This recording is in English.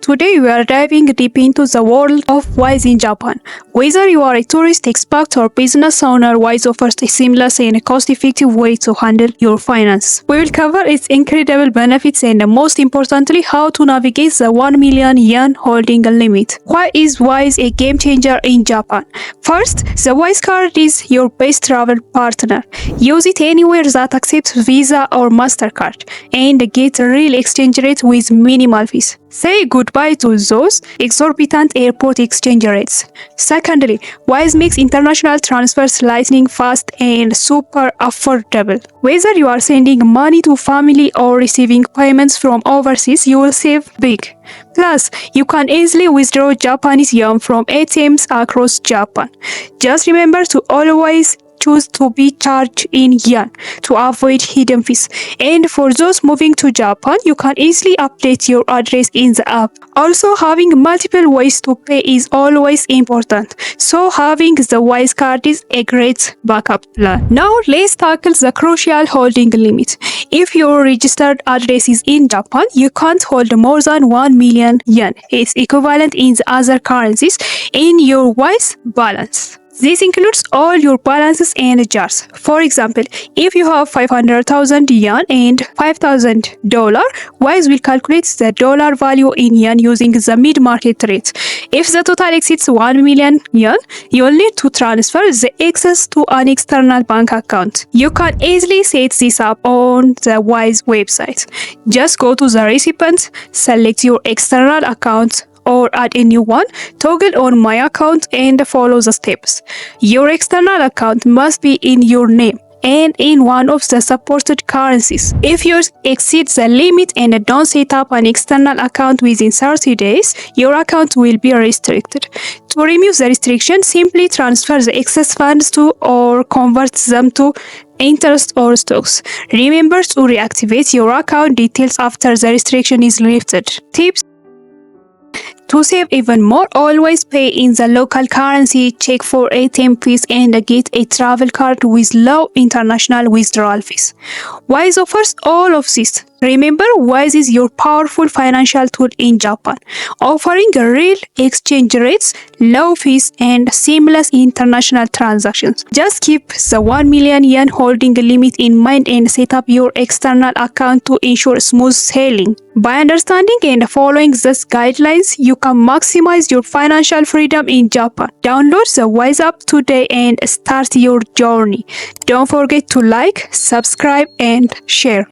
Today we are diving deep into the world of Wise in Japan. Whether you are a tourist, expert, or business owner, Wise offers a seamless and cost-effective way to handle your finance. We will cover its incredible benefits and most importantly, how to navigate the 1 million yen holding limit. Why is Wise a game changer in Japan? First, the Wise card is your best travel partner. Use it anywhere that accepts Visa or MasterCard and get a real exchange rate with minimal fees. Say goodbye to those exorbitant airport exchange rates. Secondly, Wise makes international transfers lightning fast and super affordable. Whether you are sending money to family or receiving payments from overseas, you will save big. Plus, you can easily withdraw Japanese yen from ATMs across Japan. Just remember to always choose to be charged in yen to avoid hidden fees. And for those moving to Japan, you can easily update your address in the app. Also, having multiple ways to pay is always important, so having the Wise card is a great backup plan. Now, let's tackle the crucial holding limit. If your registered address is in Japan, you can't hold more than 1 million yen. It's equivalent in the other currencies in your Wise balance. This includes all your balances and jars. For example, if you have 500,000 yen and $5,000, Wise will calculate the dollar value in yen using the mid-market rate. If the total exceeds 1 million yen, you'll need to transfer the excess to an external bank account. You can easily set this up on the Wise website. Just go to the recipient, select your external account, or add a new one, toggle on My Account and follow the steps. Your external account must be in your name and in one of the supported currencies. If you exceed the limit and don't set up an external account within 30 days, your account will be restricted. To remove the restriction, simply transfer the excess funds to or convert them to interest or stocks. Remember to reactivate your account details after the restriction is lifted. Tips: to save even more, always pay in the local currency, check for ATM fees, and get a travel card with low international withdrawal fees. Wise offers all of this. Remember, Wise is your powerful financial tool in Japan, offering real exchange rates, low fees, and seamless international transactions. Just keep the 1 million yen holding limit in mind and set up your external account to ensure smooth sailing. By understanding and following these guidelines, you can maximize your financial freedom in Japan. Download the Wise app today and start your journey. Don't forget to like, subscribe, and share.